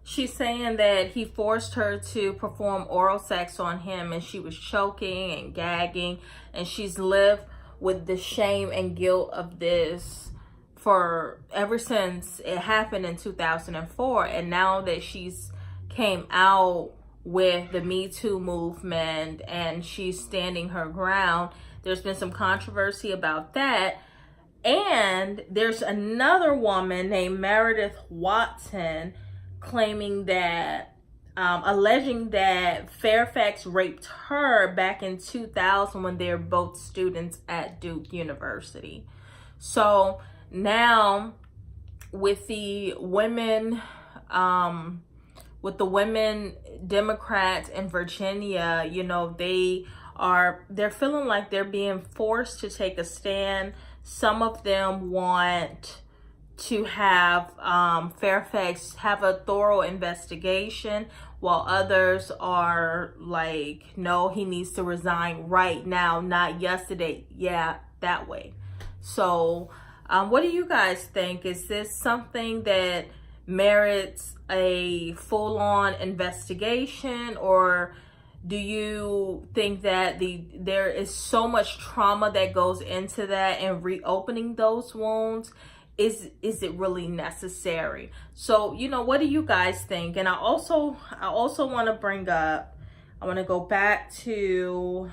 She's saying that he forced her to perform oral sex on him and she was choking and gagging, and she's lived with the shame and guilt of this for ever since it happened in 2004. And now that she's came out with the Me Too movement and she's standing her ground, there's been some controversy about that. And there's another woman named Meredith Watson claiming that, alleging that Fairfax raped her back in 2000 when they were both students at Duke University. So now with the women, Democrats in Virginia, you know, they're feeling like they're being forced to take a stand. Some of them want to have Fairfax have a thorough investigation, while others are like, no, he needs to resign right now, not yesterday. Yeah, that way. So what do you guys think? Is this something that merits a full-on investigation, or do you think that there is so much trauma that goes into that and reopening those wounds? Is it really necessary? So, you know, what do you guys think? And I also want to bring up, I want to go back to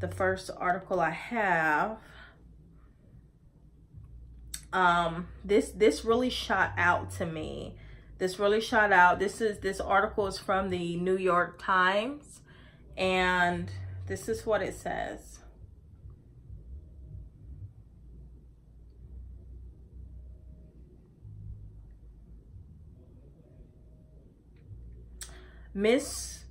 the first article I have. This really shot out to me. This article is from the New York Times, and this is what it says. Miss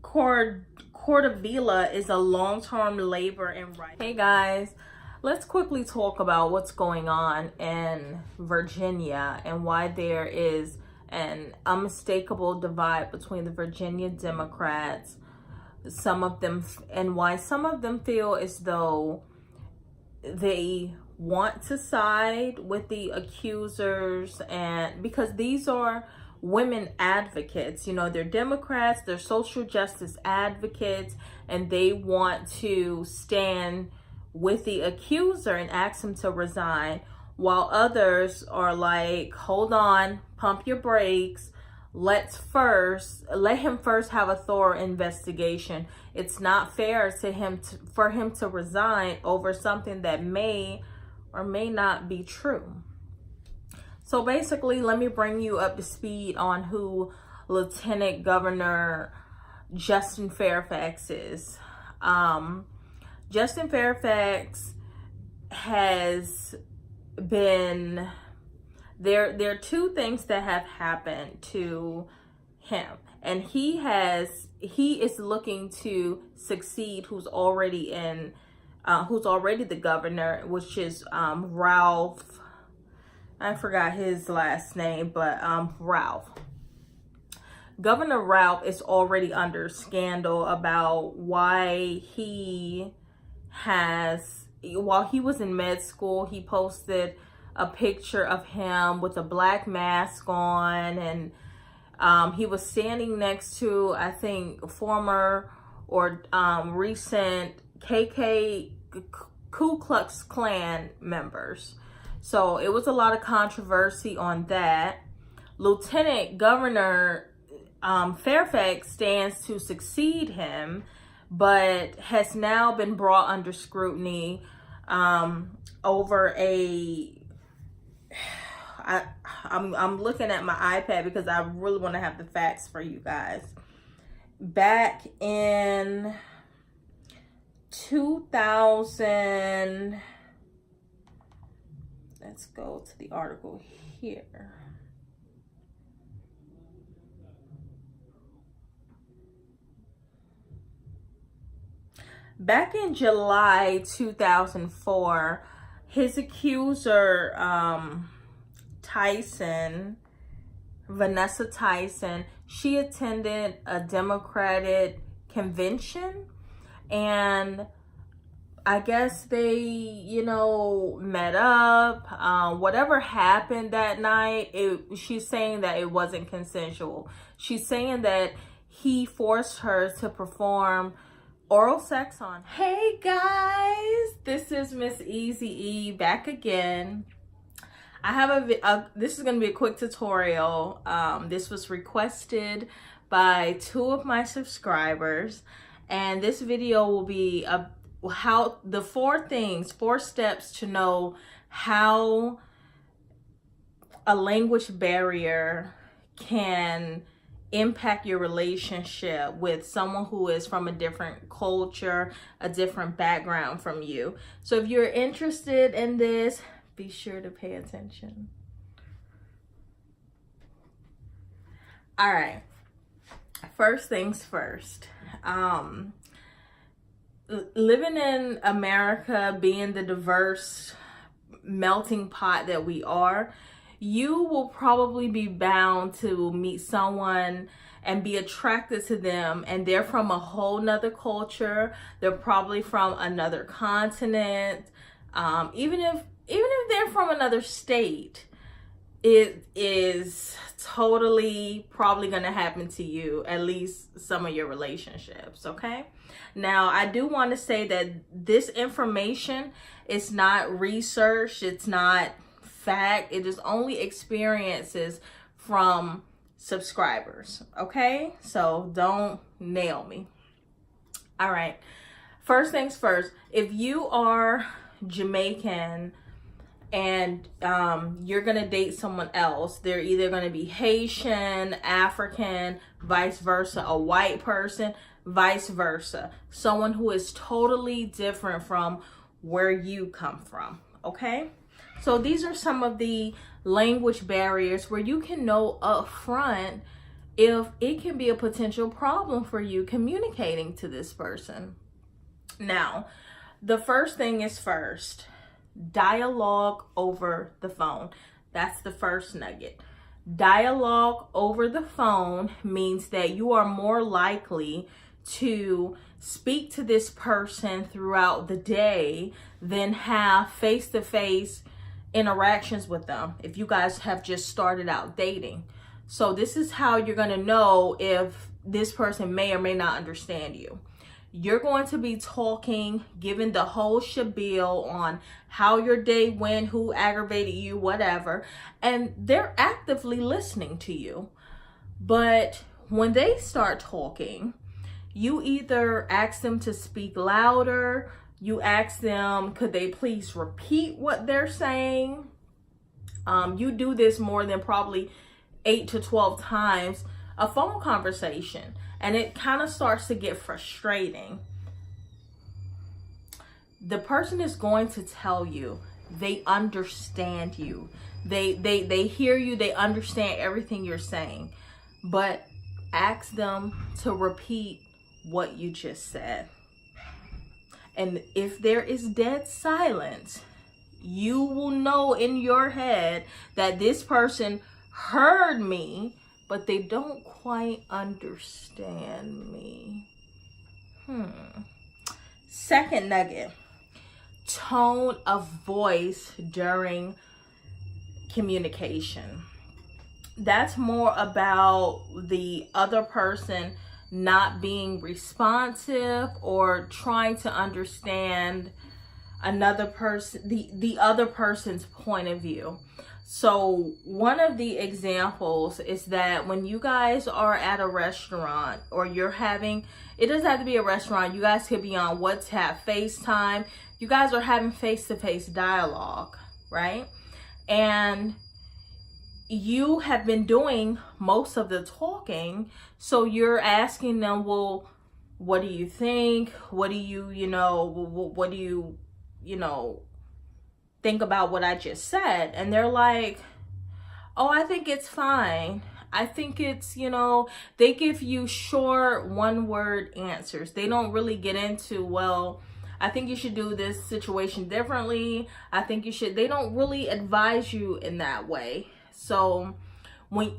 Cordovilla is a long-term labor and right. Hey guys, let's quickly talk about what's going on in Virginia and why there is an unmistakable divide between the Virginia Democrats, and why some of them feel as though they want to side with the accusers, and because these are women advocates, you know, they're Democrats, they're social justice advocates, and they want to stand with the accuser and ask him to resign, while others are like, hold on, pump your brakes, let him first have a thorough investigation. It's not fair to for him to resign over something that may or may not be true. So basically, let me bring you up to speed on who Lieutenant Governor Justin Fairfax is. Justin Fairfax has been, there are two things that have happened to him. And he is looking to succeed who's already the governor, which is Ralph. I forgot his last name, but Ralph. Governor Ralph is already under scandal about why while he was in med school, he posted a picture of him with a black mask on, and he was standing next to, I think, former or recent Ku Klux Klan members. So it was a lot of controversy on that. Lieutenant Governor Fairfax stands to succeed him, but has now been brought under scrutiny over I'm looking at my iPad because I really want to have the facts for you guys. Back in 2000, let's go to the article here. Back in July 2004, his accuser, Vanessa Tyson, she attended a Democratic convention, and I guess they, met up. Whatever happened that night, she's saying that it wasn't consensual. She's saying that he forced her to perform oral sex on. Hey guys, this is Miss Easy E back again. I have this is going to be a quick tutorial. This was requested by 2 of my subscribers, and this video will be how the 4 steps to know how a language barrier can impact your relationship with someone who is from a different culture, a different background from you. So if you're interested in this, be sure to pay attention. All right, first things first. Living in America, being the diverse melting pot that we are, you will probably be bound to meet someone and be attracted to them, and they're from a whole nother culture. They're probably from another continent. Even if they're from another state, it is totally probably going to happen to you, at least some of your relationships, okay? Now, I do want to say that this information is not research, it's not fact, it is only experiences from subscribers, okay? So don't nail me. All right, first things first, if you are Jamaican and you're gonna date someone else, they're either gonna be Haitian, African, vice versa, a white person, vice versa, someone who is totally different from where you come from, okay? So these are some of the language barriers where you can know up front if it can be a potential problem for you communicating to this person. Now, the first thing is first, dialogue over the phone. That's the first nugget. Dialogue over the phone means that you are more likely to speak to this person throughout the day than have face-to-face interactions with them if you guys have just started out dating. So this is how you're going to know if this person may or may not understand you. You're going to be talking, giving the whole spiel on how your day went, who aggravated you, whatever, and they're actively listening to you. But when they start talking, you either ask them to speak louder, you ask them, could they please repeat what they're saying? You do this more than probably 8 to 12 times a phone conversation, and it kind of starts to get frustrating. The person is going to tell you they understand you. They hear you, they understand everything you're saying, but ask them to repeat what you just said. And if there is dead silence, you will know in your head that this person heard me, but they don't quite understand me. Second nugget, tone of voice during communication. That's more about the other person not being responsive or trying to understand another person, the other person's point of view. So one of the examples is that when you guys are at a restaurant or you're having, it doesn't have to be a restaurant, you guys could be on WhatsApp, FaceTime, you guys are having face-to-face dialogue, right? And you have been doing most of the talking, so you're asking them, well, what do you think? What do you, what do you, think about what I just said? And they're like, oh, I think it's fine. I think it's, they give you short one-word answers. They don't really get into, well, I think you should do this situation differently. I think you should. They don't really advise you in that way. So when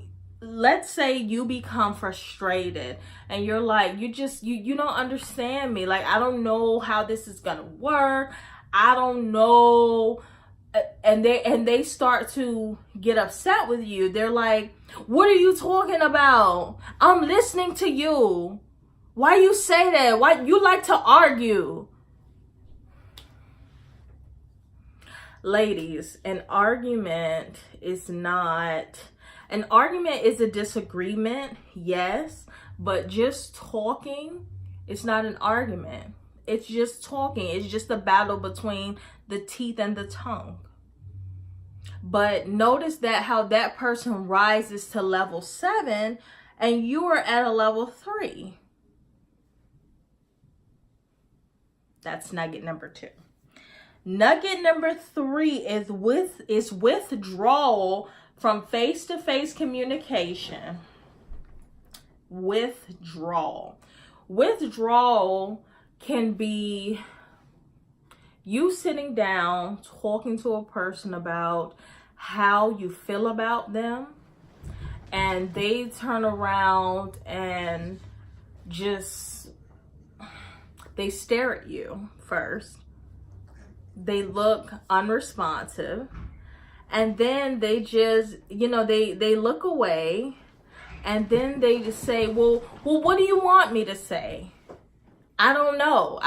let's say you become frustrated and you're like, you don't understand me. Like, I don't know how this is gonna work. I don't know. And they start to get upset with you. They're like, what are you talking about? I'm listening to you. Why you say that? Why you like to argue? Ladies, an argument is a disagreement, yes, but just talking, it's not an argument. It's just talking. It's just a battle between the teeth and the tongue. But notice that how that person rises to level 7 and you are at a level 3. That's nugget number 2. Nugget number 3 is withdrawal from face-to-face communication. Withdrawal. Withdrawal can be you sitting down talking to a person about how you feel about them, and they turn around and they stare at you first. They look unresponsive, and then they just, they look away, and then they just say, well, what do you want me to say? I don't know.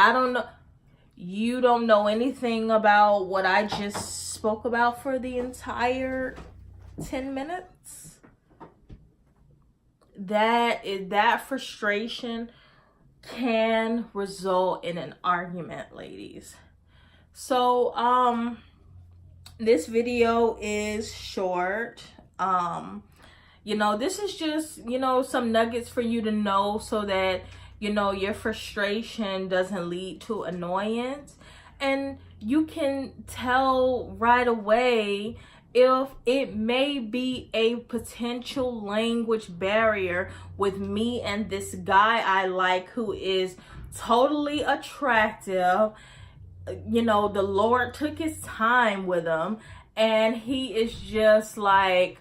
You don't know anything about what I just spoke about for the entire 10 minutes. That frustration can result in an argument, ladies. So, this video is short. This is just, some nuggets for you to know so that, your frustration doesn't lead to annoyance. And you can tell right away if it may be a potential language barrier with me and this guy I like who is totally attractive. The Lord took his time with him, and he is just like,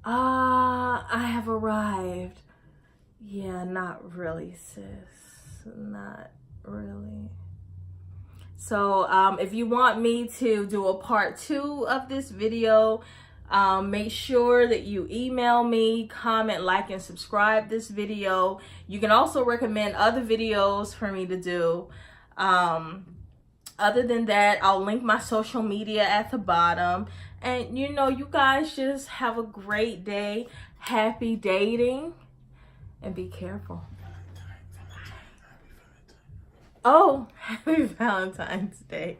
I have arrived. Yeah, not really, sis. Not really. So, if you want me to do a part 2 of this video, make sure that you email me, comment, like, and subscribe this video. You can also recommend other videos for me to do. Other than that, I'll link my social media at the bottom. And, you guys just have a great day. Happy dating. And be careful. Oh, happy Valentine's Day.